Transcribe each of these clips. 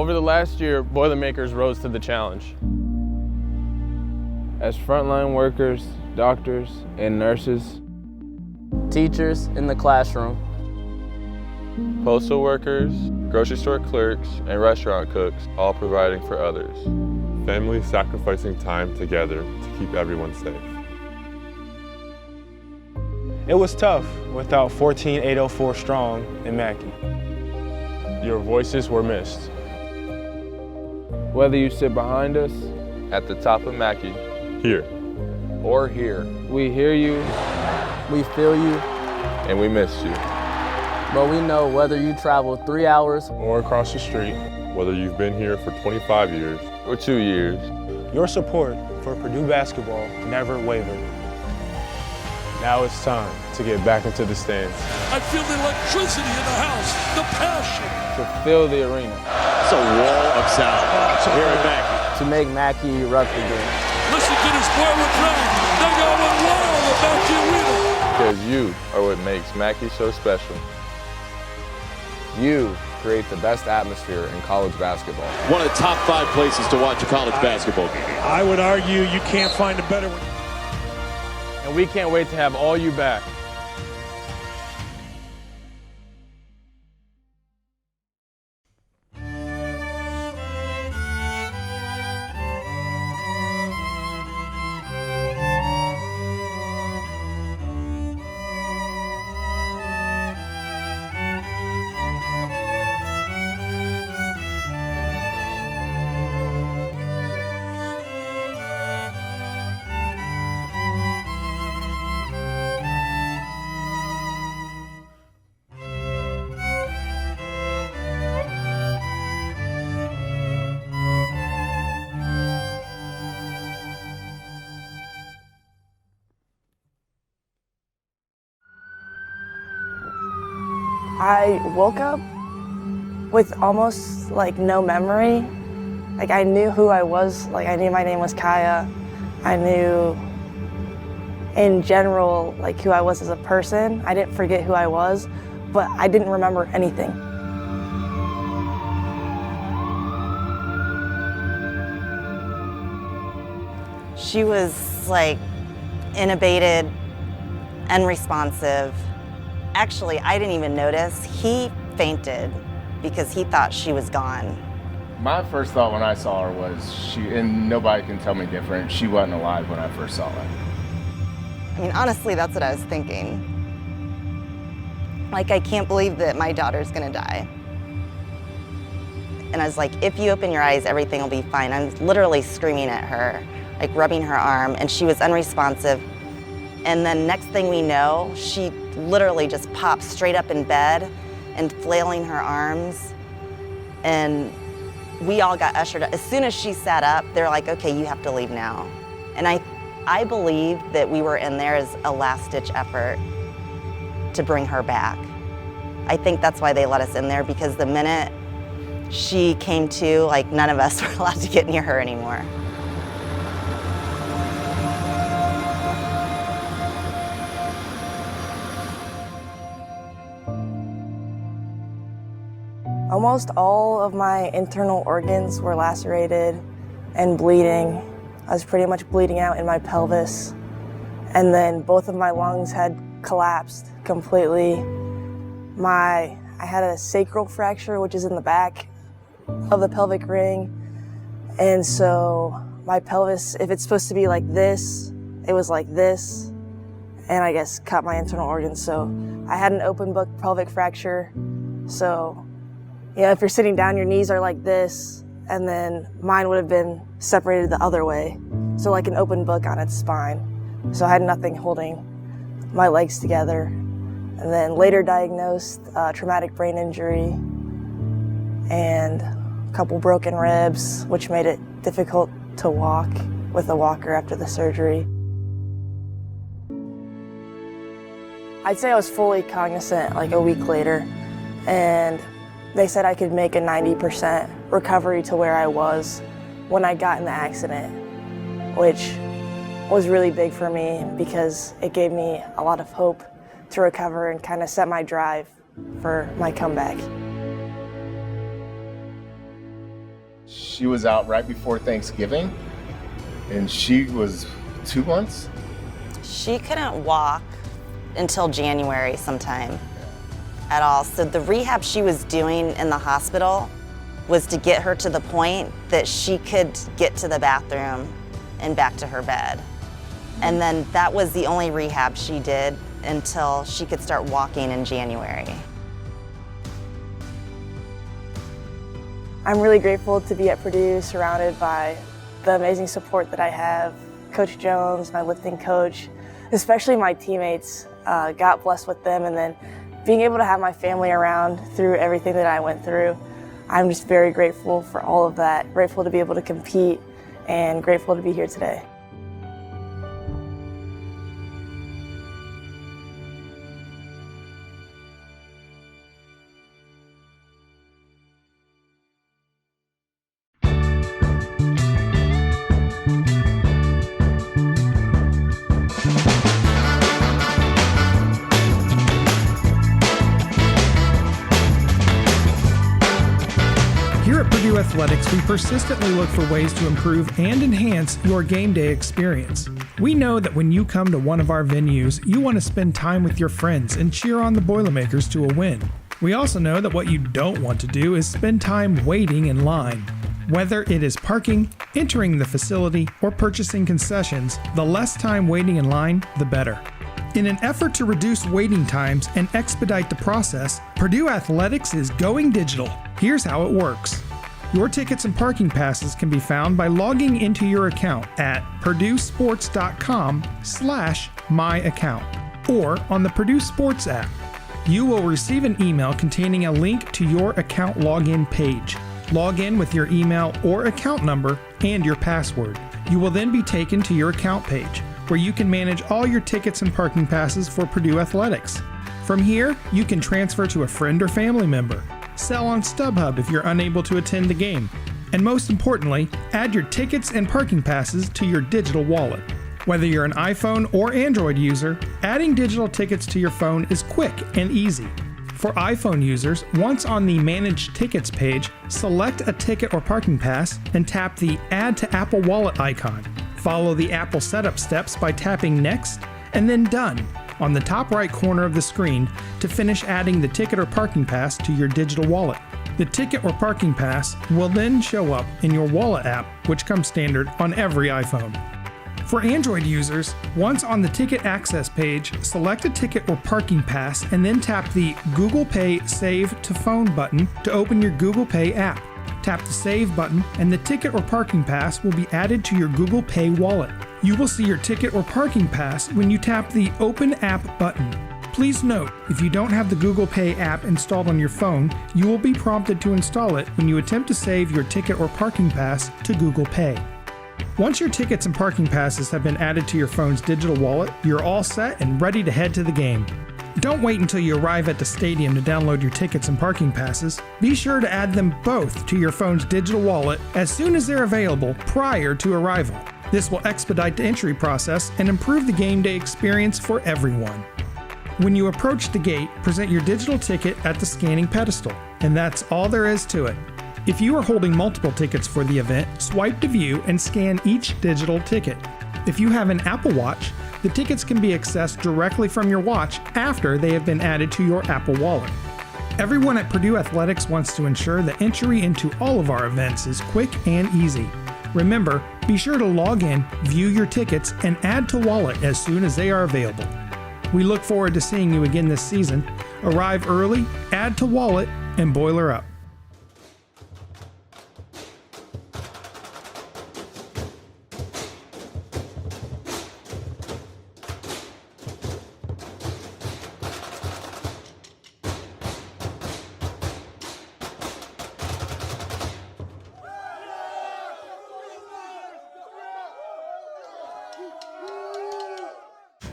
Over the last year, Boilermakers rose to the challenge. As frontline workers, doctors, and nurses, teachers in the classroom, postal workers, grocery store clerks, and restaurant cooks, all providing for others. Families sacrificing time together to keep everyone safe. It was tough without 14804 strong in Mackey. Your voices were missed. Whether you sit behind us, at the top of Mackey, here, or here, we hear you, we feel you, and we miss you. But we know whether you travel 3 hours or across the street, whether you've been here for 25 years or 2 years, your support for Purdue basketball never wavered. Now it's time to get back into the stands. I feel the electricity in the house, the passion. To fill the arena. It's a wall of sound here at Mackey. To make Mackey erupt again. Listen to this boiler crowd. They going wild at Mackey Arena. Because you are what makes Mackey so special. You create the best atmosphere in college basketball. One of the top 5 places to watch a college basketball game. I would argue you can't find a better one. And we can't wait to have all you back. I woke up with almost like no memory. Like I knew who I was, like I knew my name was Kaya. I knew in general like who I was as a person. I didn't forget who I was, but I didn't remember anything. She was like intubated, unresponsive. Actually, I didn't even notice. He fainted because he thought she was gone. My first thought when I saw her was and nobody can tell me different, she wasn't alive when I first saw her. I mean, honestly, that's what I was thinking. Like, I can't believe that my daughter's gonna die. And I was like, if you open your eyes, everything will be fine. I'm literally screaming at her, like rubbing her arm, and she was unresponsive. And then next thing we know, she literally just popped straight up in bed and flailing her arms. And we all got ushered up. As soon as she sat up, they're like, okay, you have to leave now. And I believe that we were in there as a last-ditch effort to bring her back. I think that's why they let us in there, because the minute she came to, like, none of us were allowed to get near her anymore. Almost all of my internal organs were lacerated and bleeding. I was pretty much bleeding out in my pelvis. And then both of my lungs had collapsed completely. I had a sacral fracture, which is in the back of the pelvic ring. And so my pelvis, if it's supposed to be like this, it was like this. And I guess cut my internal organs. So I had an open book pelvic fracture. So yeah, if you're sitting down, your knees are like this, and then mine would have been separated the other way. So like an open book on its spine. So I had nothing holding my legs together. And then later diagnosed traumatic brain injury and a couple broken ribs, which made it difficult to walk with a walker after the surgery. I'd say I was fully cognizant like a week later, and they said I could make a 90% recovery to where I was when I got in the accident, which was really big for me because it gave me a lot of hope to recover and kind of set my drive for my comeback. She was out right before Thanksgiving, and she was 2 months. She couldn't walk until January sometime at all. So the rehab she was doing in the hospital was to get her to the point that she could get to the bathroom and back to her bed. And then that was the only rehab she did until she could start walking in January. I'm really grateful to be at Purdue, surrounded by the amazing support that I have. Coach Jones, my lifting coach, especially my teammates, got blessed with them, and then being able to have my family around through everything that I went through. I'm just very grateful for all of that, grateful to be able to compete, and grateful to be here today. Here at Purdue Athletics, we persistently look for ways to improve and enhance your game day experience. We know that when you come to one of our venues, you want to spend time with your friends and cheer on the Boilermakers to a win. We also know that what you don't want to do is spend time waiting in line. Whether it is parking, entering the facility, or purchasing concessions, the less time waiting in line, the better. In an effort to reduce waiting times and expedite the process, Purdue Athletics is going digital. Here's how it works. Your tickets and parking passes can be found by logging into your account at purduesports.com/myaccount or on the Purdue Sports app. You will receive an email containing a link to your account login page. Log in with your email or account number and your password. You will then be taken to your account page, where you can manage all your tickets and parking passes for Purdue Athletics. From here, you can transfer to a friend or family member, sell on StubHub if you're unable to attend the game, and most importantly, add your tickets and parking passes to your digital wallet. Whether you're an iPhone or Android user, adding digital tickets to your phone is quick and easy. For iPhone users, once on the Manage Tickets page, select a ticket or parking pass and tap the Add to Apple Wallet icon. Follow the Apple setup steps by tapping Next and then Done on the top right corner of the screen to finish adding the ticket or parking pass to your digital wallet. The ticket or parking pass will then show up in your wallet app, which comes standard on every iPhone. For Android users, once on the Ticket Access page, select a ticket or parking pass and then tap the Google Pay Save to Phone button to open your Google Pay app. Tap the Save button and the ticket or parking pass will be added to your Google Pay wallet. You will see your ticket or parking pass when you tap the Open App button. Please note, if you don't have the Google Pay app installed on your phone, you will be prompted to install it when you attempt to save your ticket or parking pass to Google Pay. Once your tickets and parking passes have been added to your phone's digital wallet, you're all set and ready to head to the game. Don't wait until you arrive at the stadium to download your tickets and parking passes. Be sure to add them both to your phone's digital wallet as soon as they're available prior to arrival. This will expedite the entry process and improve the game day experience for everyone. When you approach the gate, present your digital ticket at the scanning pedestal, and that's all there is to it. If you are holding multiple tickets for the event, swipe to view and scan each digital ticket. If you have an Apple Watch, the tickets can be accessed directly from your watch after they have been added to your Apple Wallet. Everyone at Purdue Athletics wants to ensure that entry into all of our events is quick and easy. Remember, be sure to log in, view your tickets, and add to wallet as soon as they are available. We look forward to seeing you again this season. Arrive early, add to wallet, and boiler up.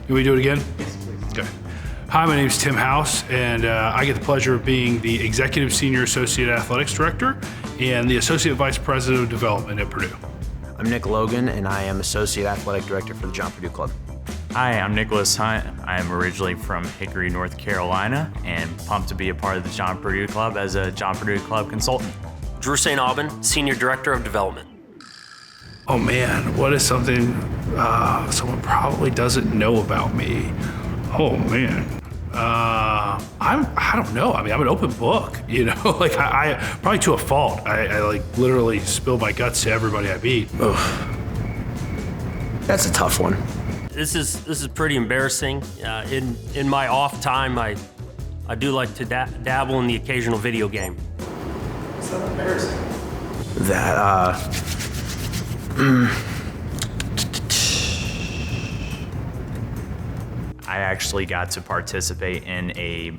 Can we do it again? Okay. Hi, my name is Tim House, and I get the pleasure of being the Executive Senior Associate Athletics Director and the Associate Vice President of Development at Purdue. I'm Nick Logan, and I am Associate Athletic Director for the John Purdue Club. Hi, I'm Nicholas Hunt. I'm originally from Hickory, North Carolina, and pumped to be a part of the John Purdue Club as a John Purdue Club consultant. Drew St. Aubin, Senior Director of Development. Oh man, what is something someone probably doesn't know about me? Oh man, I don't know. I mean, I'm an open book, you know. Like I probably to a fault. I like literally spill my guts to everybody I meet. Ugh. That's a tough one. This is pretty embarrassing. In my off time, I do like to dabble in the occasional video game. It's not embarrassing. I actually got to participate in a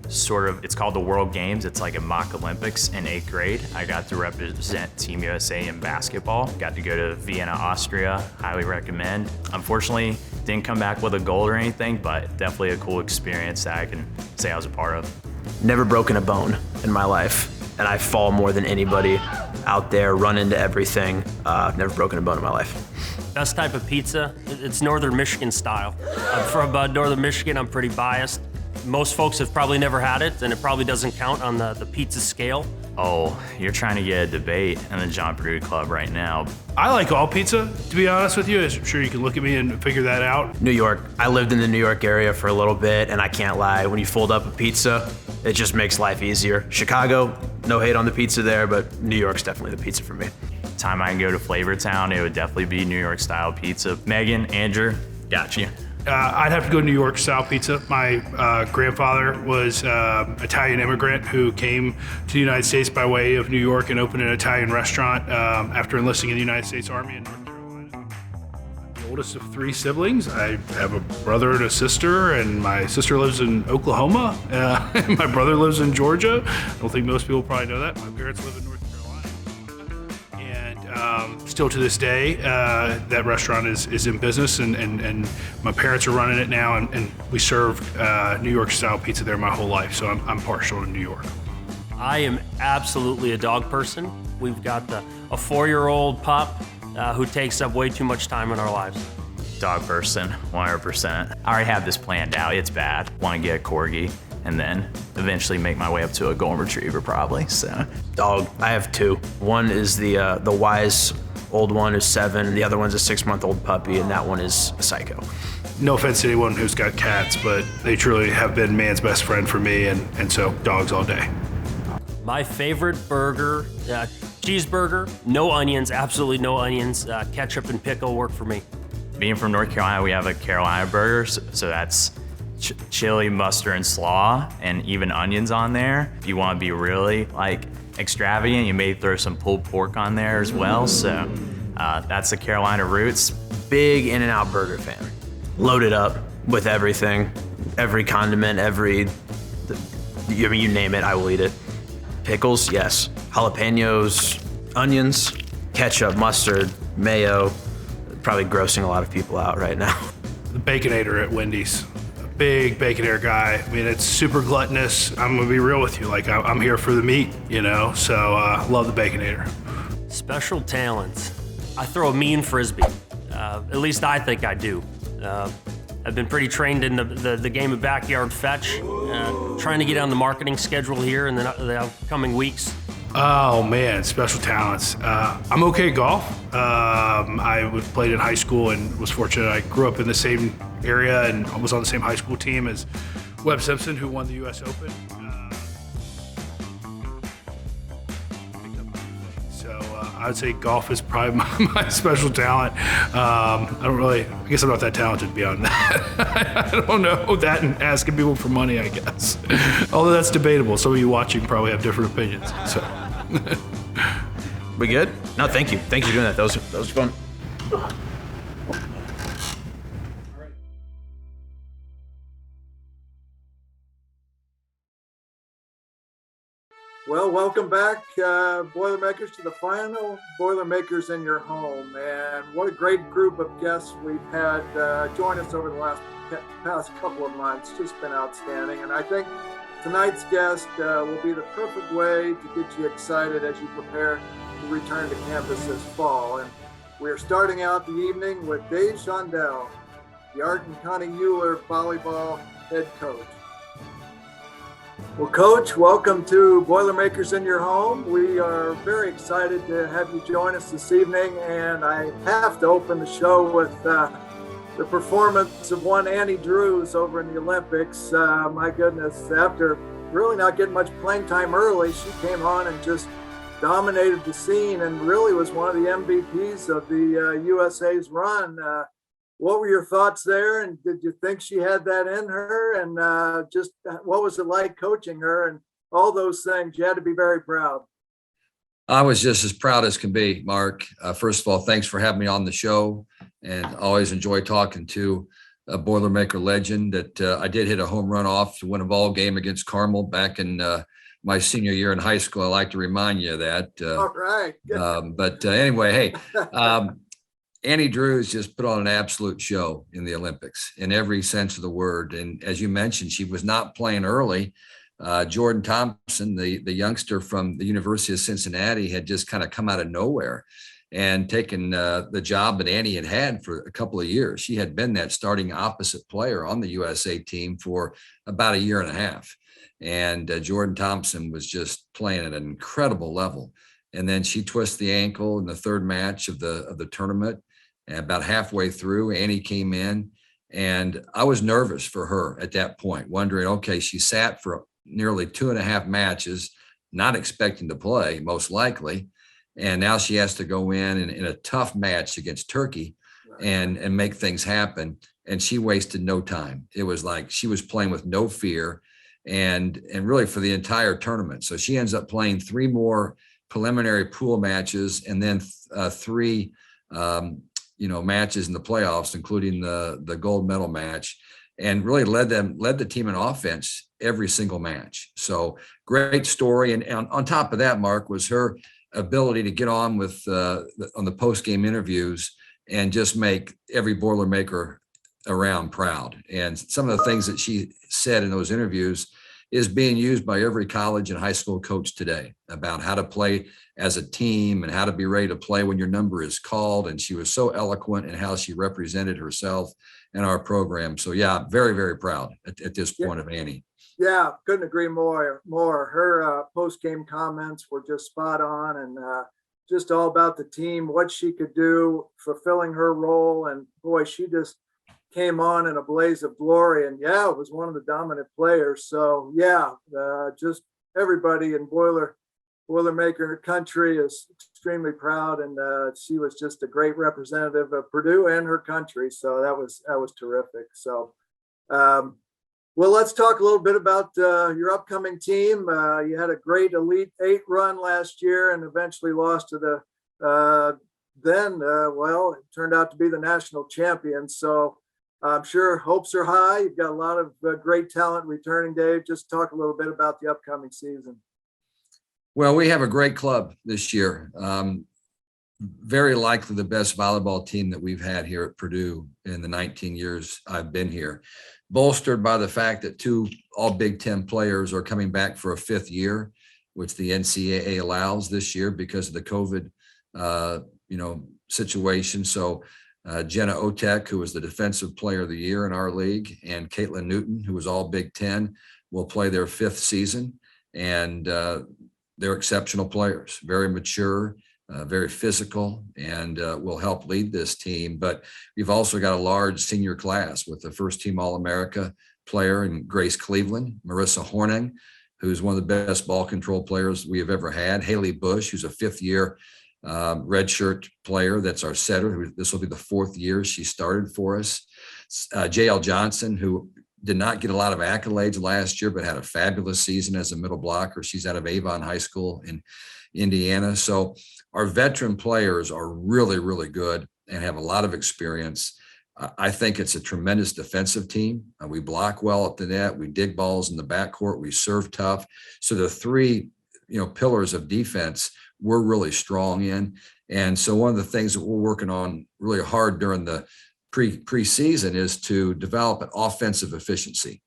sort of, it's called the World Games. It's like a mock Olympics in 8th grade. I got to represent Team USA in basketball. Got to go to Vienna, Austria. Highly recommend. Unfortunately, didn't come back with a gold or anything, but definitely a cool experience that I can say I was a part of. Never broken a bone in my life, and I fall more than anybody out there, run into everything. Never broken a bone in my life. Best type of pizza, it's Northern Michigan style. I'm from Northern Michigan, I'm pretty biased. Most folks have probably never had it, and it probably doesn't count on the pizza scale. Oh, you're trying to get a debate in the John Purdue Club right now. I like all pizza, to be honest with you. I'm sure you can look at me and figure that out. New York. I lived in the New York area for a little bit, and I can't lie. When you fold up a pizza, it just makes life easier. Chicago, no hate on the pizza there, but New York's definitely the pizza for me. Time I can go to Flavor Town, it would definitely be New York style pizza. Megan, Andrew, got you. I'd have to go New York style pizza. My grandfather was an Italian immigrant who came to the United States by way of New York and opened an Italian restaurant after enlisting in the United States Army in North Carolina. I'm the oldest of 3 siblings. I have a brother and a sister, and my sister lives in Oklahoma. And my brother lives in Georgia. I don't think most people probably know that. My parents live in North Carolina. Still to this day, that restaurant is in business, and my parents are running it now, and we served New York style pizza there my whole life, so I'm partial to New York. I am absolutely a dog person. We've got a 4-year-old pup who takes up way too much time in our lives. Dog person, 100%. I already have this planned out. It's bad. Want to get a corgi, and then eventually make my way up to a golden retriever probably, so. Dog, I have 2. One is the wise old one who's 7, the other one's a 6-month-old puppy, and that one is a psycho. No offense to anyone who's got cats, but they truly have been man's best friend for me, and so dogs all day. My favorite burger, cheeseburger, no onions, absolutely no onions. Ketchup and pickle work for me. Being from North Carolina, we have a Carolina burger, so that's chili, mustard, and slaw, and even onions on there. If you want to be really extravagant, you may throw some pulled pork on there as well. So that's the Carolina roots. Big In-N-Out burger fan. Loaded up with everything, every condiment, you name it, I will eat it. Pickles, yes. Jalapenos, onions, ketchup, mustard, mayo. Probably grossing a lot of people out right now. The Baconator at Wendy's. Big Baconator guy. I mean, it's super gluttonous. I'm gonna be real with you. I'm here for the meat, you know, so love the Baconator. Special talents. I throw a mean Frisbee. At least I think I do. I've been pretty trained in the game of backyard fetch, trying to get on the marketing schedule here in the upcoming weeks. Oh man, special talents. I'm okay at golf. I played in high school and was fortunate. I grew up in the same area and was on the same high school team as Webb Simpson, who won the U.S. Open. So I would say golf is probably my special talent. I guess I'm not that talented beyond that. I don't know that, and asking people for money, I guess. Although that's debatable. Some of you watching probably have different opinions. So. We good? No, thank you. Thank you for doing that. That was fun. Well, welcome back, Boilermakers, to the final Boilermakers in Your Home. And what a great group of guests we've had join us over the past couple of months. Just been outstanding. And I think tonight's guest will be the perfect way to get you excited as you prepare to return to campus this fall. And we're starting out the evening with Dave Shondell, the Art and Connie Euler volleyball head coach. Well, Coach, welcome to Boilermakers in Your Home. We are very excited to have you join us this evening, and I have to open the show with the performance of one Annie Drews over in the Olympics. My goodness, after really not getting much playing time early, she came on and just dominated the scene and really was one of the MVPs of the USA's run. What were your thoughts there? And did you think she had that in her? And just what was it like coaching her and all those things? You had to be very proud. I was just as proud as can be, Mark. First of all, thanks for having me on the show, and always enjoy talking to a Boilermaker legend. That I did hit a home run off to win a ball game against Carmel back in my senior year in high school. I like to remind you of that. All right. But anyway, hey, Annie Drews just put on an absolute show in the Olympics in every sense of the word. And as you mentioned, she was not playing early. Jordan Thompson, the youngster from the University of Cincinnati, had just kind of come out of nowhere and taken the job that Annie had for a couple of years. She had been that starting opposite player on the USA team for about a year and a half. And Jordan Thompson was just playing at an incredible level. And then she twisted the ankle in the third match of the tournament. And about halfway through, Annie came in, and I was nervous for her at that point, wondering, okay, she sat for nearly 2.5 matches, not expecting to play, most likely. And now she has to go in a tough match against Turkey and make things happen. And she wasted no time. It was like she was playing with no fear and really for the entire tournament. So she ends up playing 3 more preliminary pool matches and then 3 matches in the playoffs, including the gold medal match, and really led the team in offense every single match. So great story. And on top of that, Mark, was her ability to get on with on the post-game interviews and just make every Boilermaker around proud. And some of the things that she said in those interviews is being used by every college and high school coach today about how to play as a team and how to be ready to play when your number is called. And she was so eloquent in how she represented herself and our program. So yeah, very, very proud at this point of Annie. Yeah, couldn't agree more. Her post-game comments were just spot on, and just all about the team, what she could do, fulfilling her role. And boy, she just came on in a blaze of glory, and yeah, was one of the dominant players. So yeah, just everybody in Boilermaker country is extremely proud, and she was just a great representative of Purdue and her country. So that was terrific. So, well, let's talk a little bit about your upcoming team. You had a great Elite 8 run last year, and eventually lost to the it turned out to be the national champion. So I'm sure hopes are high. You've got a lot of great talent returning, Dave. Just talk a little bit about the upcoming season. Well, we have a great club this year. Very likely the best volleyball team that we've had here at Purdue in the 19 years I've been here, bolstered by the fact that 2 all Big Ten players are coming back for a 5th year, which the NCAA allows this year because of the COVID, situation. So Jenna Otek, who was the Defensive Player of the Year in our league, and Caitlin Newton, who was all Big Ten, will play their 5th season. And they're exceptional players, very mature, very physical, and will help lead this team. But we've also got a large senior class with the first-team All-America player in Grace Cleveland, Marissa Horning, who's one of the best ball control players we have ever had, Haley Bush, who's a 5th-year redshirt player. That's our setter. This will be the 4th year she started for us. JL Johnson, who did not get a lot of accolades last year, but had a fabulous season as a middle blocker. She's out of Avon High School in Indiana. So our veteran players are really, really good and have a lot of experience. I think it's a tremendous defensive team. We block well at the net. We dig balls in the backcourt. We serve tough. So the 3, pillars of defense we're really strong in. And so one of the things that we're working on really hard during the preseason is to develop an offensive efficiency,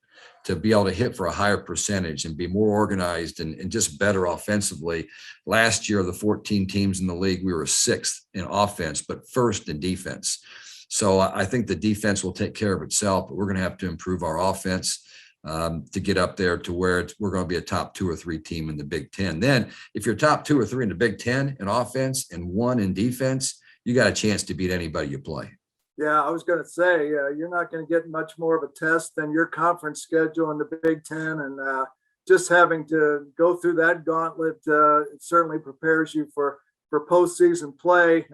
to be able to hit for a higher percentage and be more organized and just better offensively. Last year, of the 14 teams in the league, we were 6th in offense, but 1st in defense. So I think the defense will take care of itself, but we're going to have to improve our offense. to get up there to where we're going to be a top 2 or 3 team in the Big Ten. Then if you're top 2 or 3 in the Big Ten in offense and 1 in defense, you got a chance to beat anybody you play. Yeah, I was going to say, you're not going to get much more of a test than your conference schedule in the Big Ten. And just having to go through that gauntlet, it certainly prepares you for postseason play.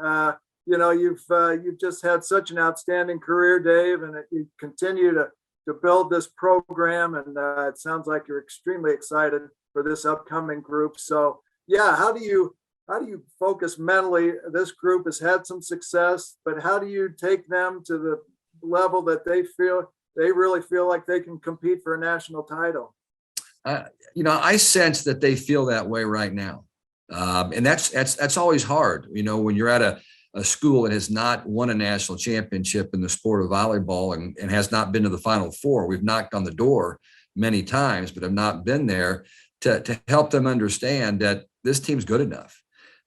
You've just had such an outstanding career, Dave, and you continue to build this program. And it sounds like you're extremely excited for this upcoming group. So, yeah, how do you focus mentally? This group has had some success, but how do you take them to the level that they really feel like they can compete for a national title? I sense that they feel that way right now. And that's always hard, when you're at a school that has not won a national championship in the sport of volleyball and has not been to the Final Four. We've knocked on the door many times, but have not been there to help them understand that this team's good enough.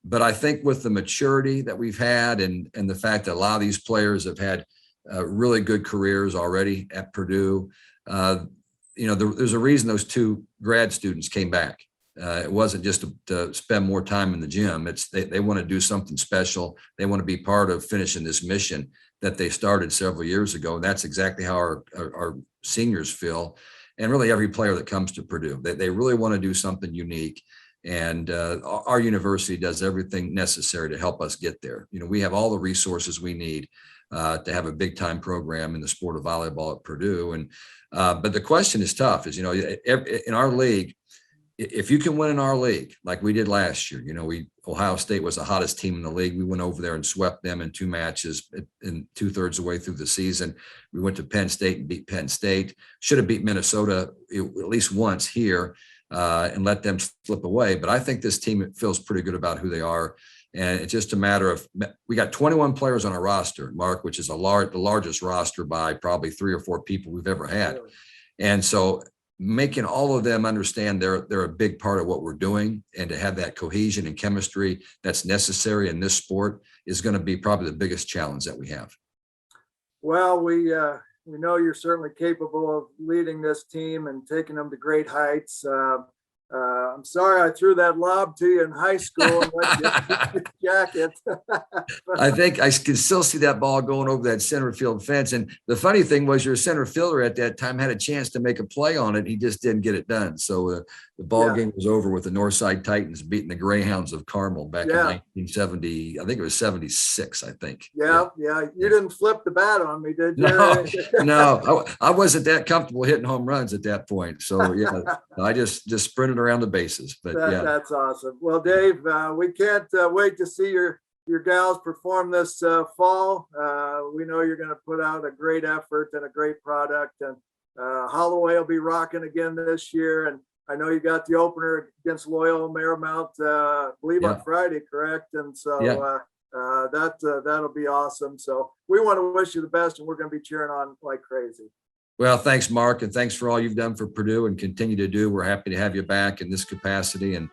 But I think with the maturity that we've had and the fact that a lot of these players have had really good careers already at Purdue, there's a reason those 2 grad students came back. It wasn't just to spend more time in the gym. It's they want to do something special. They want to be part of finishing this mission that they started several years ago. And that's exactly how our seniors feel. And really every player that comes to Purdue, they really want to do something unique. And our university does everything necessary to help us get there. We have all the resources we need to have a big time program in the sport of volleyball at Purdue. And but the question is tough, is, in our league, if you can win in our league, like we did last year, Ohio State was the hottest team in the league. We went over there and swept them in 2 matches in 2/3 of the way through the season. We went to Penn State and beat Penn State. Should have beat Minnesota at least once here and let them slip away. But I think this team feels pretty good about who they are. And it's just a matter of, we got 21 players on our roster, Mark, which is the largest roster by probably 3 or 4 people we've ever had. And so making all of them understand they're a big part of what we're doing, and to have that cohesion and chemistry that's necessary in this sport is going to be probably the biggest challenge that we have. Well, we know you're certainly capable of leading this team and taking them to great heights. I'm sorry I threw that lob to you in high school and let you get your jacket. I think I can still see that ball going over that center field fence. And the funny thing was, your center fielder at that time had a chance to make a play on it. He just didn't get it done. So the ball game was over with the Northside Titans beating the Greyhounds of Carmel back in 1970. I think it was 76, I think. Yeah. You didn't flip the bat on me, did you? No, I wasn't that comfortable hitting home runs at that point. So, yeah, I just sprinted around the bases. But that's awesome. Well, Dave, we can't wait to see your gals perform this fall. We know you're going to put out a great effort and a great product. And Holloway will be rocking again this year. And I know you got the opener against Loyola Marymount, I believe on Friday, correct? And so that'll be awesome. So we want to wish you the best, and we're going to be cheering on like crazy. Well, thanks, Mark, and thanks for all you've done for Purdue and continue to do. We're happy to have you back in this capacity, and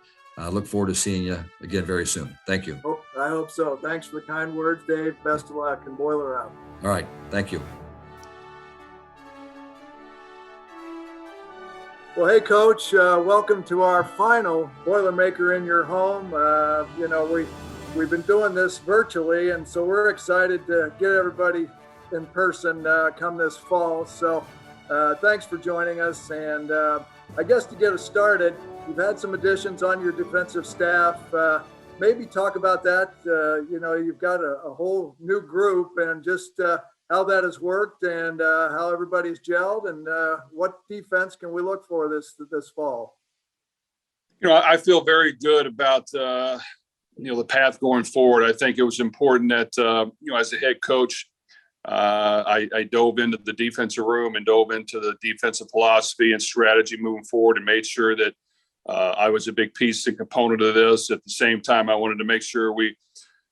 look forward to seeing you again very soon. Thank you. I hope so. Thanks for the kind words, Dave. Best of luck, and Boiler out. All right. Thank you. Well, hey, Coach, welcome to our final Boilermaker in Your Home. We've been doing this virtually, and so we're excited to get everybody in person come this fall. So thanks for joining us. And I guess to get us started, you've had some additions on your defensive staff. Maybe talk about that. You've got a whole new group, and just how that has worked and how everybody's gelled, and what defense can we look for this fall? I feel very good about the path going forward. I think it was important that as a head coach, I dove into the defensive room and dove into the defensive philosophy and strategy moving forward, and made sure that I was a big piece and component of this. At the same time, I wanted to make sure we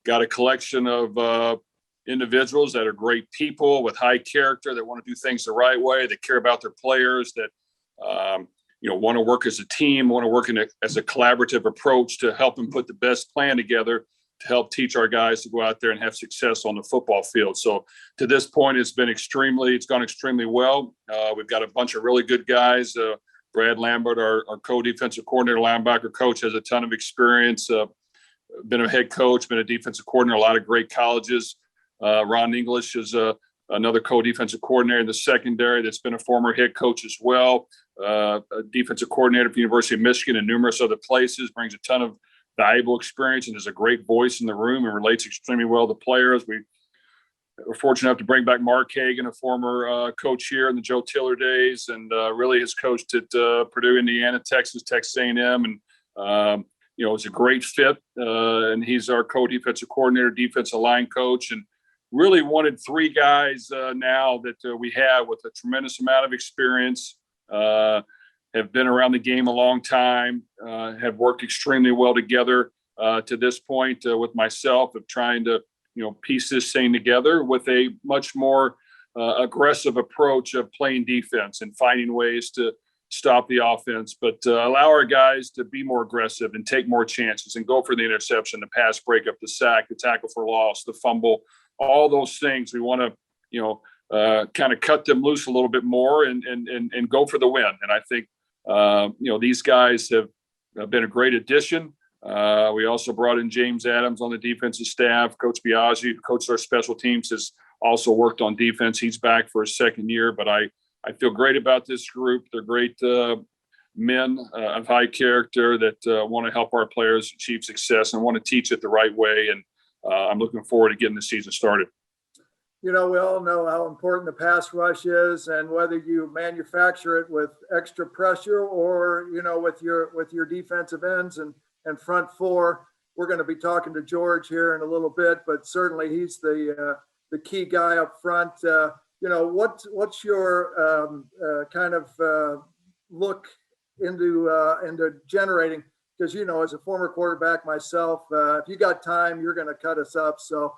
got a collection of individuals that are great people with high character, that want to do things the right way, that care about their players, that want to work as a team, want to work as a collaborative approach to help them put the best plan together to help teach our guys to go out there and have success on the football field. So to this point, it's gone extremely well. We've got a bunch of really good guys. Brad Lambert, our co-defensive coordinator, linebacker coach, has a ton of experience. Been a head coach, been a defensive coordinator, a lot of great colleges. Ron English is another co-defensive coordinator in the secondary that's been a former head coach as well. A defensive coordinator at the University of Michigan and numerous other places, brings a ton of valuable experience and is a great voice in the room and relates extremely well to players. We were fortunate enough to bring back Mark Hagan, a former coach here in the Joe Tiller days, and really has coached at Purdue, Indiana, Texas A&M, and it's a great fit. And he's our co-defensive coordinator, defensive line coach, and really wanted three guys now that we have with a tremendous amount of experience, have been around the game a long time, have worked extremely well together to this point with myself of trying to, piece this thing together with a much more aggressive approach of playing defense and finding ways to stop the offense, but allow our guys to be more aggressive and take more chances and go for the interception, the pass breakup, the sack, the tackle for loss, the fumble, all those things. We want to, kind of cut them loose a little bit more and go for the win. And I think, these guys have been a great addition. We also brought in James Adams on the defensive staff. Coach Biaggi, who coached our special teams, has also worked on defense. He's back for his second year, but I feel great about this group. They're great men of high character that want to help our players achieve success and want to teach it the right way. And I'm looking forward to getting the season started. We all know how important the pass rush is, and whether you manufacture it with extra pressure or, with your defensive ends and front four. We're going to be talking to George here in a little bit, but certainly he's the key guy up front. What's your kind of look into generating? Because, as a former quarterback myself, if you got time, you're going to cut us up. So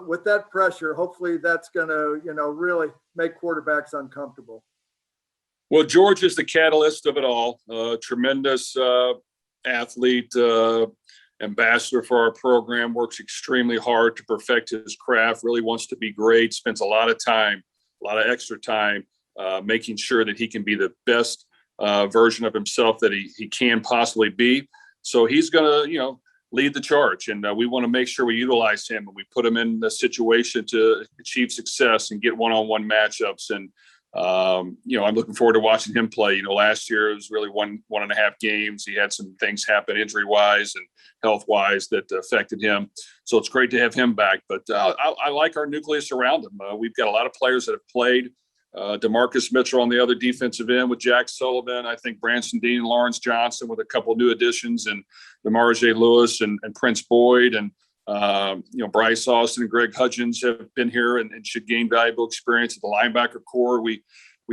with that pressure, hopefully that's going to, really make quarterbacks uncomfortable. Well, George is the catalyst of it all. Tremendous athlete, ambassador for our program, works extremely hard to perfect his craft, really wants to be great, spends a lot of time, a lot of extra time making sure that he can be the best version of himself that he can possibly be. So he's going to, lead the charge, and we want to make sure we utilize him and we put him in the situation to achieve success and get one-on-one matchups. And I'm looking forward to watching him play. Last year it was really one and a half games. He had some things happen injury-wise and health-wise that affected him. So it's great to have him back. But I like our nucleus around him. We've got a lot of players that have played. DeMarcus Mitchell on the other defensive end with Jack Sullivan. I think Branson Dean, Lawrence Johnson with a couple of new additions, and DeMarge Lewis and Prince Boyd, and Bryce Austin and Greg Hudgens have been here and should gain valuable experience at the linebacker core. We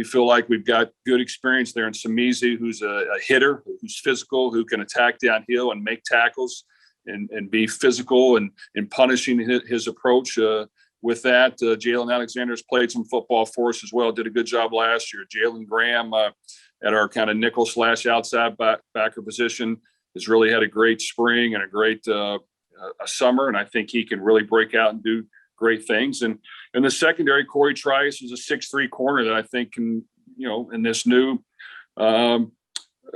feel like we've got good experience there in Samizi, who's a hitter, who's physical, who can attack downhill and make tackles and be physical and punishing his approach. With that, Jalen Alexander's played some football for us as well. Did a good job last year. Jalen Graham at our kind of nickel / outside backer position has really had a great spring and a great a summer, and I think he can really break out and do great things. And in the secondary, Corey Trice is a 6'3" corner that I think can, in this new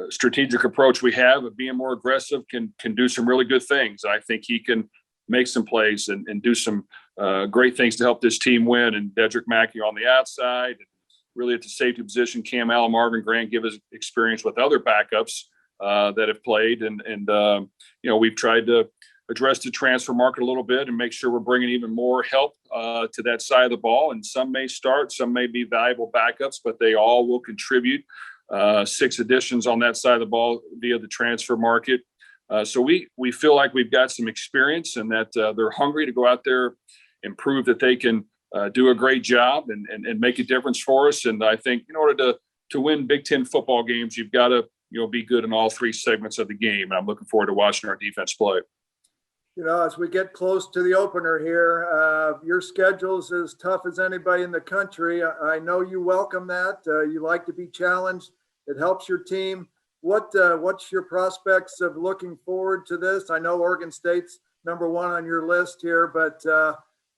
strategic approach we have of being more aggressive, can do some really good things. I think he can make some plays and do some great things to help this team win. And Dedrick Mackey on the outside, and really at the safety position, Cam Allen, Marvin Grant give us experience with other backups that have played. And we've tried to address the transfer market a little bit and make sure we're bringing even more help to that side of the ball. And some may start, some may be valuable backups, but they all will contribute. 6 additions on that side of the ball via the transfer market. So we feel like we've got some experience and that they're hungry to go out there and prove that they can do a great job and make a difference for us. And I think in order to win Big Ten football games, you've got to be good in all 3 segments of the game. And I'm looking forward to watching our defense play. As we get close to the opener here, your schedule's as tough as anybody in the country. I know you welcome that. You like to be challenged. It helps your team. What's your prospects of looking forward to this? I know Oregon State's number one on your list here, but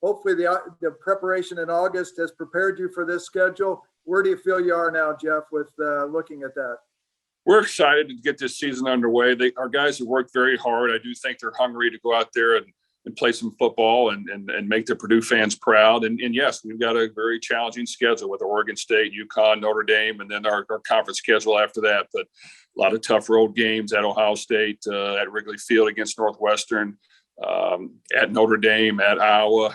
hopefully the preparation in August has prepared you for this schedule. Where do you feel you are now, Jeff, with looking at that? We're excited to get this season underway. Our guys have worked very hard. I do think they're hungry to go out there and play some football and make the Purdue fans proud. And yes, we've got a very challenging schedule with Oregon State, UConn, Notre Dame, and then our conference schedule after that. But a lot of tough road games at Ohio State, at Wrigley Field against Northwestern, at Notre Dame, at Iowa,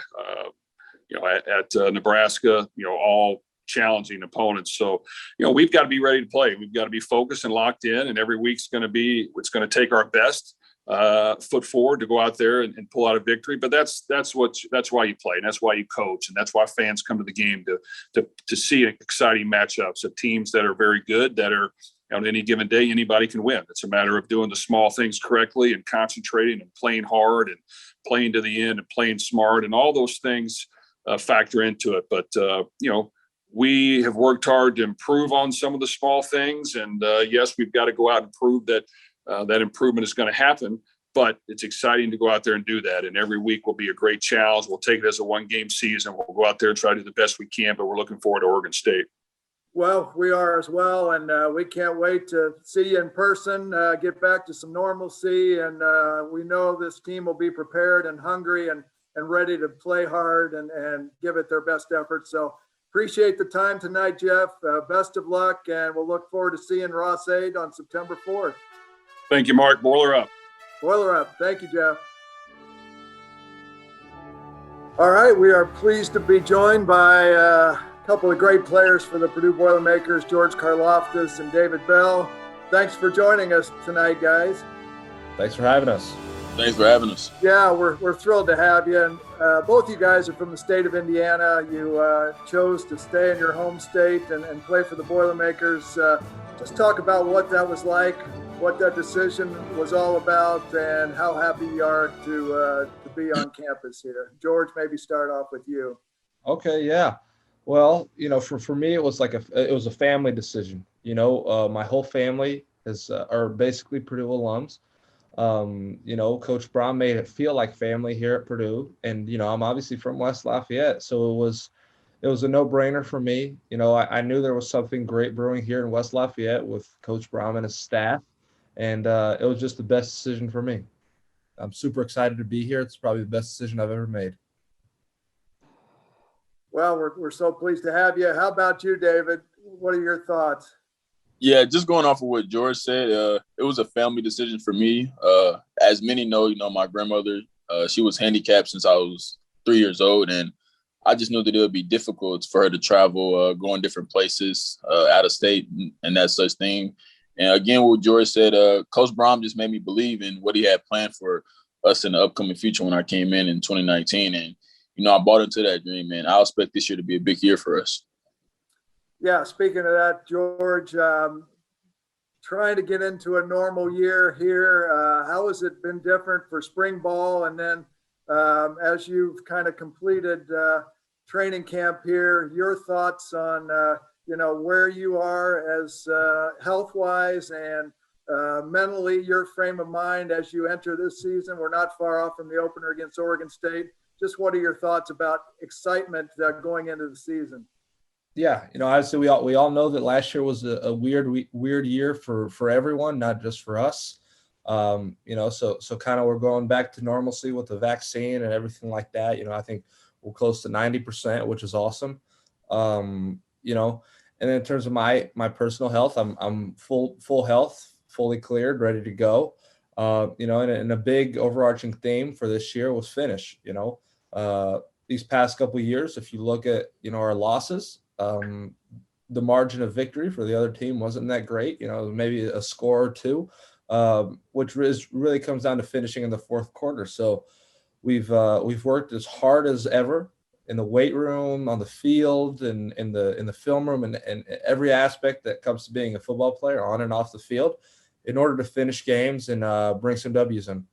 at Nebraska, all challenging opponents. So, we've got to be ready to play. We've got to be focused and locked in, and every week's going to be, it's going to take our best foot forward to go out there and pull out a victory. But that's why you play, and that's why you coach, and that's why fans come to the game to see exciting matchups of teams that are very good, that are on any given day, anybody can win. It's a matter of doing the small things correctly and concentrating and playing hard and playing to the end and playing smart, and all those things factor into it. But, we have worked hard to improve on some of the small things. And yes, we've got to go out and prove that that improvement is going to happen. But it's exciting to go out there and do that. And every week will be a great challenge. We'll take it as a one-game season. We'll go out there and try to do the best we can. But we're looking forward to Oregon State. Well, we are as well, and we can't wait to see you in person, get back to some normalcy, and we know this team will be prepared and hungry and ready to play hard and give it their best effort. So appreciate the time tonight, Jeff. Best of luck, and we'll look forward to seeing Ross 8 on September 4th. Thank you, Mark. Boiler up. Boiler up. Thank you, Jeff. All right, we are pleased to be joined by couple of great players for the Purdue Boilermakers, George Karlaftis and David Bell. Thanks for joining us tonight, guys. Thanks for having us. Thanks for having us. Yeah, we're thrilled to have you. And both you guys are from the state of Indiana. You chose to stay in your home state and play for the Boilermakers. Just talk about what that was like, what that decision was all about, and how happy you are to be on campus here. George, maybe start off with you. Okay, yeah. Well, for me, it was it was a family decision. My whole family are basically Purdue alums. Coach Brohm made it feel like family here at Purdue, and I'm obviously from West Lafayette, so it was a no-brainer for me. I knew there was something great brewing here in West Lafayette with Coach Brohm and his staff, and it was just the best decision for me. I'm super excited to be here. It's probably the best decision I've ever made. Well, we're so pleased to have you. How about you, David? What are your thoughts? Yeah, just going off of what George said, it was a family decision for me. As many know, my grandmother, she was handicapped since I was 3 years old, and I just knew that it would be difficult for her to travel, going different places, out of state, and that such thing. And again, what George said, Coach Brohm just made me believe in what he had planned for us in the upcoming future when I came in 2019, and I bought into that dream, man. I expect this year to be a big year for us. Yeah, speaking of that, George, trying to get into a normal year here, how has it been different for spring ball? And then as you've kind of completed training camp here, your thoughts on, where you are as health-wise and mentally, your frame of mind as you enter this season. We're not far off from the opener against Oregon State. Just what are your thoughts about excitement going into the season? Yeah, obviously we all know that last year was a weird year for everyone, not just for us. So kind of we're going back to normalcy with the vaccine and everything like that. I think we're close to 90%, which is awesome. And then in terms of my personal health, I'm full health, fully cleared, ready to go. And a big overarching theme for this year was finish. These past couple of years, if you look at our losses, the margin of victory for the other team wasn't that great. Maybe a score or two, which really comes down to finishing in the fourth quarter. So we've worked as hard as ever in the weight room, on the field, and in the film room, and every aspect that comes to being a football player on and off the field, in order to finish games and bring some W's in.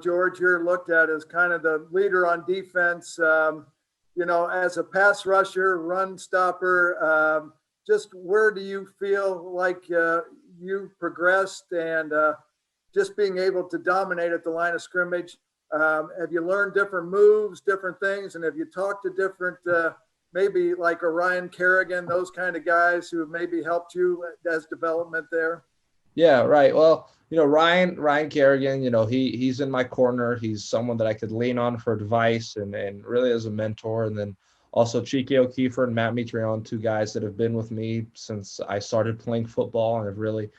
George, you're looked at as kind of the leader on defense. As a pass rusher, run stopper, just where do you feel like you progressed and just being able to dominate at the line of scrimmage? Have you learned different moves, different things? And have you talked to different, maybe like a Ryan Kerrigan, those kind of guys who have maybe helped you as development there? Yeah, right. Well, Ryan Kerrigan, he's in my corner. He's someone that I could lean on for advice and really as a mentor. And then also Chike O'Keefer and Matt Mitrione, two guys that have been with me since I started playing football and have really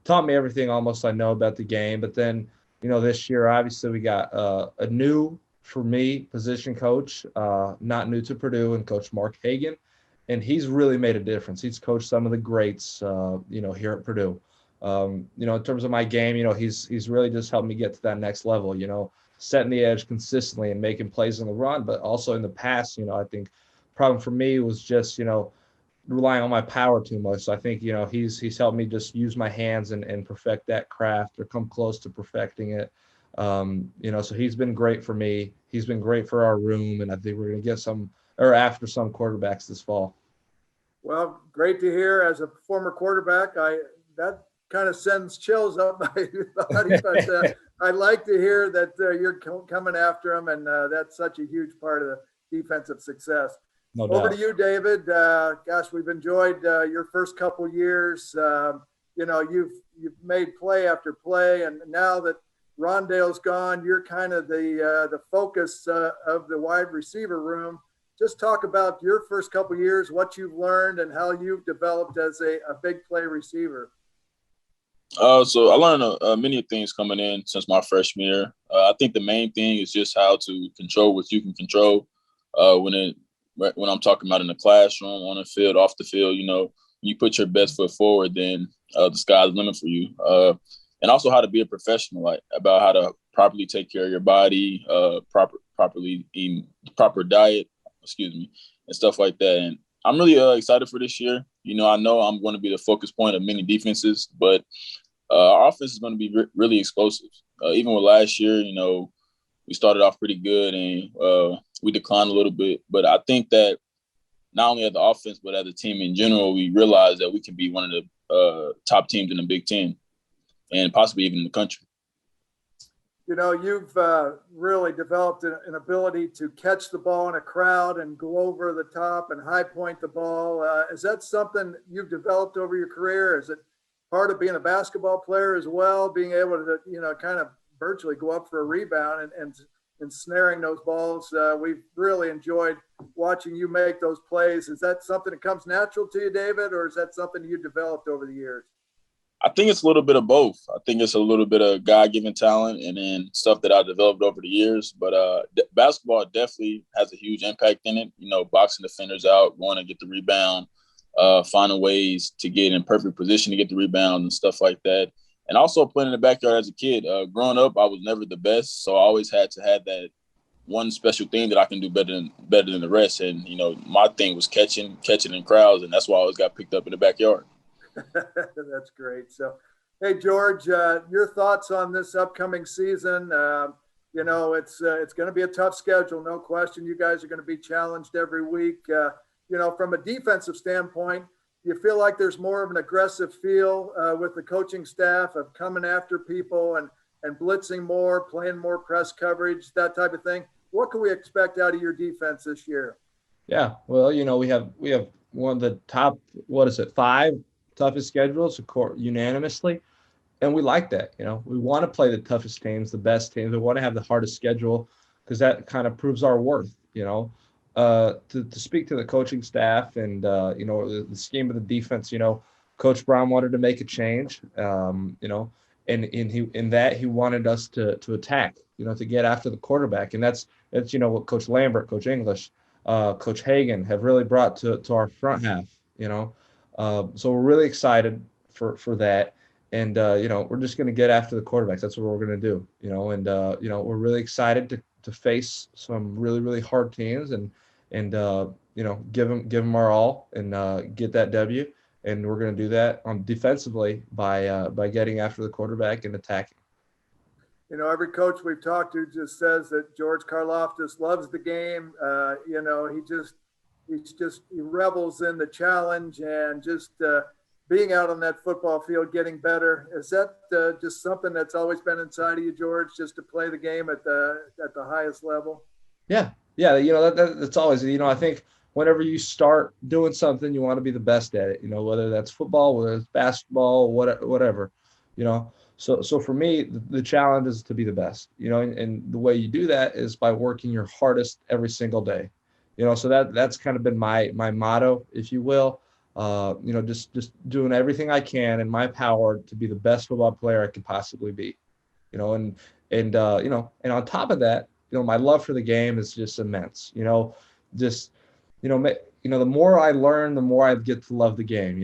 taught me everything almost I know about the game. But then, this year, obviously we got a new, for me, position coach, not new to Purdue, and Coach Mark Hagan. And he's really made a difference. He's coached some of the greats, here at Purdue. In terms of my game, he's really just helped me get to that next level, setting the edge consistently and making plays on the run. But also in the past, I think problem for me was just, relying on my power too much. So I think, he's helped me just use my hands and perfect that craft or come close to perfecting it. So he's been great for me. He's been great for our room. And I think we're going to get after some quarterbacks this fall. Well, great to hear. As a former quarterback, that kind of sends chills up my body, but I like to hear that you're coming after them, and that's such a huge part of the defensive success. No Over doubt. to you, David. Gosh, we've enjoyed your first couple years. You've made play after play, and now that Rondale's gone, you're kind of the focus of the wide receiver room. Just talk about your first couple years, what you've learned, and how you've developed as a big play receiver. So I learned many things coming in since my freshman year. I think the main thing is just how to control what you can control. When I'm talking about in the classroom, on the field, off the field, you put your best foot forward, then the sky's the limit for you. And also how to be a professional, like about how to properly take care of your body, properly eat proper diet, and stuff like that. And I'm really excited for this year. I know I'm going to be the focus point of many defenses, but our offense is going to be really explosive. Even with last year, we started off pretty good and we declined a little bit. But I think that not only at the offense, but as a team in general, we realized that we can be one of the top teams in the Big Ten and possibly even in the country. You've really developed an ability to catch the ball in a crowd and go over the top and high point the ball. Is that something you've developed over your career? Is it part of being a basketball player as well, being able to, kind of virtually go up for a rebound and snaring those balls? We've really enjoyed watching you make those plays. Is that something that comes natural to you, David, or is that something you developed over the years? I think it's a little bit of both. I think it's a little bit of God-given talent and then stuff that I developed over the years. But basketball definitely has a huge impact in it. Boxing defenders out, going to get the rebound, finding ways to get in perfect position to get the rebound and stuff like that. And also playing in the backyard as a kid. Growing up, I was never the best, so I always had to have that one special thing that I can do better than the rest. And my thing was catching in crowds, and that's why I always got picked up in the backyard. That's great. So, hey, George, your thoughts on this upcoming season? It's going to be a tough schedule, no question. You guys are going to be challenged every week. From a defensive standpoint, do you feel like there's more of an aggressive feel with the coaching staff of coming after people and blitzing more, playing more press coverage, that type of thing? What can we expect out of your defense this year? Yeah, well, we have one of the top, 5 toughest schedules unanimously, and we like that. We want to play the toughest teams, the best teams. We want to have the hardest schedule because that kind of proves our worth. To speak to the coaching staff and the scheme of the defense, Coach Brohm wanted to make a change. And he wanted us to attack, to get after the quarterback, and that's what Coach Lambert, Coach English, Coach Hagan have really brought to our front half. So we're really excited for that. And, we're just going to get after the quarterbacks. That's what we're going to do, we're really excited to face some really, really hard teams and give them our all and get that W. And we're going to do that defensively by getting after the quarterback and attacking. Every coach we've talked to just says that George Karlaftis loves the game. He revels in the challenge and just being out on that football field, getting better. Is that just something that's always been inside of you, George, just to play the game at the highest level? Yeah. That's always, I think whenever you start doing something, you want to be the best at it, whether that's football, whether it's basketball, whatever, So for me, the challenge is to be the best, and the way you do that is by working your hardest every single day, so that's kind of been my motto, if you will, just doing everything I can in my power to be the best football player I could possibly be, and on top of that, my love for the game is just immense, the more I learn, the more I get to love the game,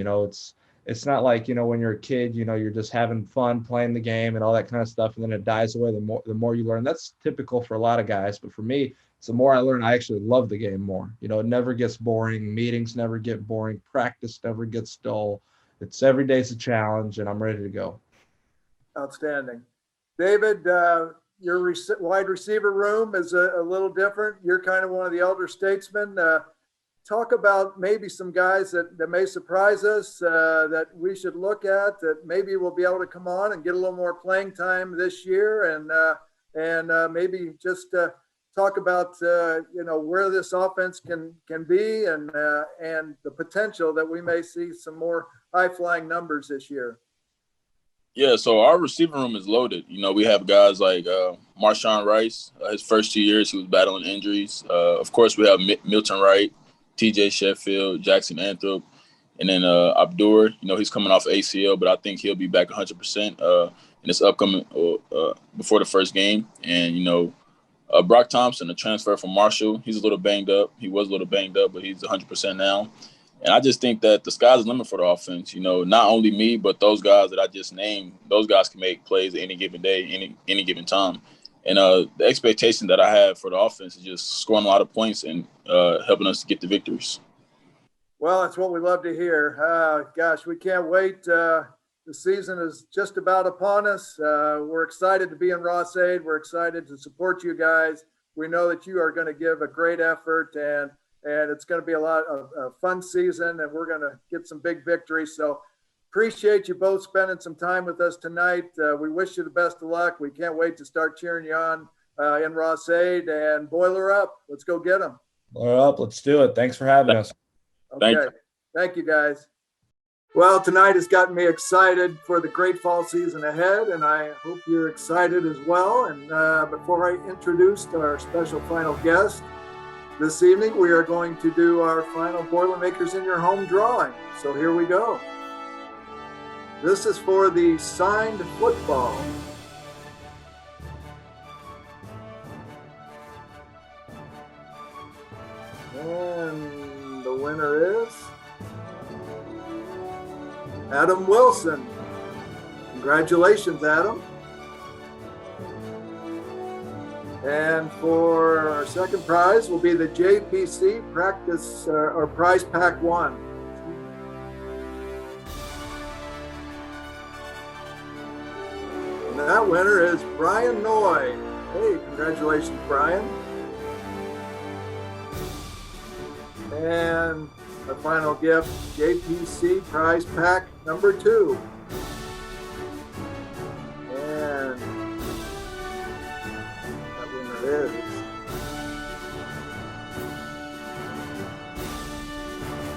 it's not like, when you're a kid, you're just having fun playing the game and all that kind of stuff, and then it dies away the more you learn. That's typical for a lot of guys, but for me, it's the more I learn, I actually love the game more. It never gets boring. Meetings never get boring. Practice never gets dull. It's every day's a challenge, and I'm ready to go. Outstanding. David, your wide receiver room is a little different. You're kind of one of the elder statesmen. Talk about maybe some guys that may surprise us that we should look at, that maybe we'll be able to come on and get a little more playing time this year, and maybe just talk about where this offense can be, and the potential that we may see some more high-flying numbers this year. Yeah, so our receiver room is loaded. We have guys like Marshawn Rice. His first 2 years, he was battling injuries. Of course, we have Milton Wright, TJ Sheffield, Jackson Anthrop, and then Abdur. He's coming off ACL, but I think he'll be back 100% in this upcoming before the first game. And, Brock Thompson, a transfer from Marshall, he's a little banged up. He was a little banged up, but he's 100% now. And I just think that the sky's the limit for the offense. Not only me, but those guys that I just named, those guys can make plays any given day, any given time. And the expectation that I have for the offense is just scoring a lot of points and helping us to get the victories. Well, that's what we love to hear. Gosh, we can't wait. The season is just about upon us. We're excited to be in Ross-Ade. We're excited to support you guys. We know that you are going to give a great effort, and it's going to be a lot of a fun season, and we're going to get some big victories. So appreciate you both spending some time with us tonight. We wish you the best of luck. We can't wait to start cheering you on in Ross-Ade, and Boiler up. Let's go get them. Boiler up. Let's do it. Thanks for having us. Okay. Thank you, guys. Well, tonight has gotten me excited for the great fall season ahead, and I hope you're excited as well. And before I introduce our special final guest, this evening we are going to do our final Boilermakers in Your Home drawing. So here we go. This is for the signed football. And the winner is Adam Wilson. Congratulations, Adam. And for our second prize will be the JPC practice or prize pack 1. And that winner is Brian Noy. Hey, congratulations, Brian. And our final gift, JPC prize pack number 2. And that winner is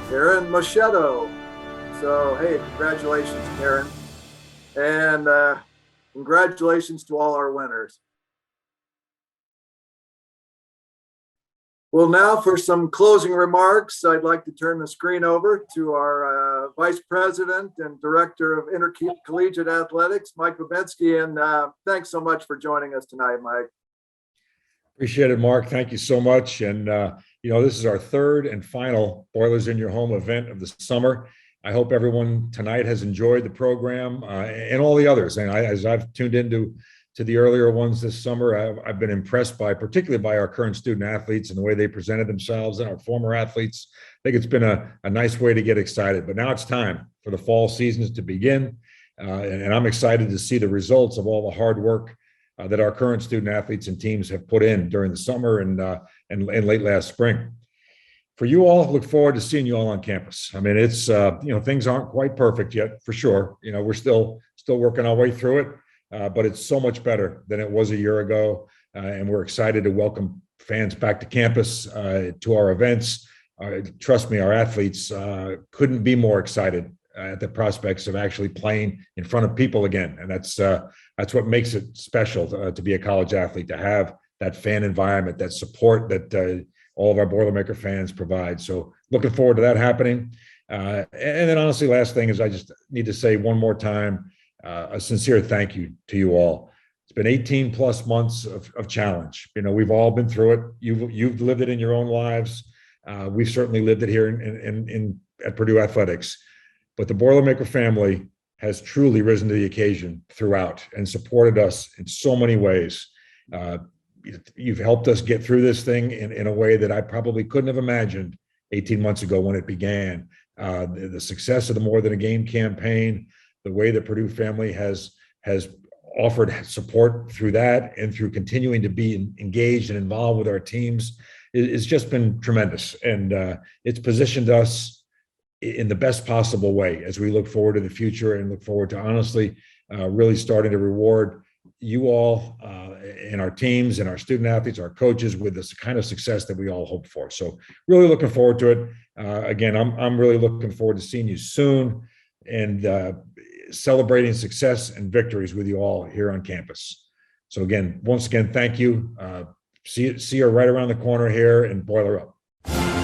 Karen Machado. So, hey, congratulations, Karen. And congratulations to all our winners. Well, now for some closing remarks, I'd like to turn the screen over to our Vice President and Director of Intercollegiate Athletics, Mike Bobinski. And thanks so much for joining us tonight, Mike. Appreciate it, Mark. Thank you so much. And, this is our third and final Boilers in Your Home event of the summer. I hope everyone tonight has enjoyed the program and all the others. And as I've tuned into the earlier ones this summer, I've been impressed particularly by our current student athletes and the way they presented themselves, and our former athletes. I think it's been a nice way to get excited. But now it's time for the fall seasons to begin. And I'm excited to see the results of all the hard work that our current student athletes and teams have put in during the summer and late last spring. for you all, look forward to seeing you all on campus. I mean, it's, things aren't quite perfect yet, for sure. We're still working our way through it, but it's so much better than it was a year ago. And we're excited to welcome fans back to campus, to our events. Trust me, our athletes couldn't be more excited at the prospects of actually playing in front of people again. And that's what makes it special to be a college athlete, to have that fan environment, that support that all of our Boilermaker fans provide. So looking forward to that happening. And then honestly, last thing is I just need to say one more time, a sincere thank you to you all. It's been 18 plus months of challenge. We've all been through it. You've lived it in your own lives. We've certainly lived it here at Purdue Athletics. But the Boilermaker family has truly risen to the occasion throughout and supported us in so many ways. You've helped us get through this thing in a way that I probably couldn't have imagined 18 months ago when it began. The success of the More Than a Game campaign, the way the Purdue family has offered support through that and through continuing to be engaged and involved with our teams, it's just been tremendous. And it's positioned us in the best possible way as we look forward to the future and look forward to honestly really starting to reward you all and our teams and our student athletes, our coaches, with this kind of success that we all hope for. So really looking forward to it. Again, I'm really looking forward to seeing you soon and celebrating success and victories with you all here on campus. So again, once again, thank you. See you right around the corner here, and Boiler up.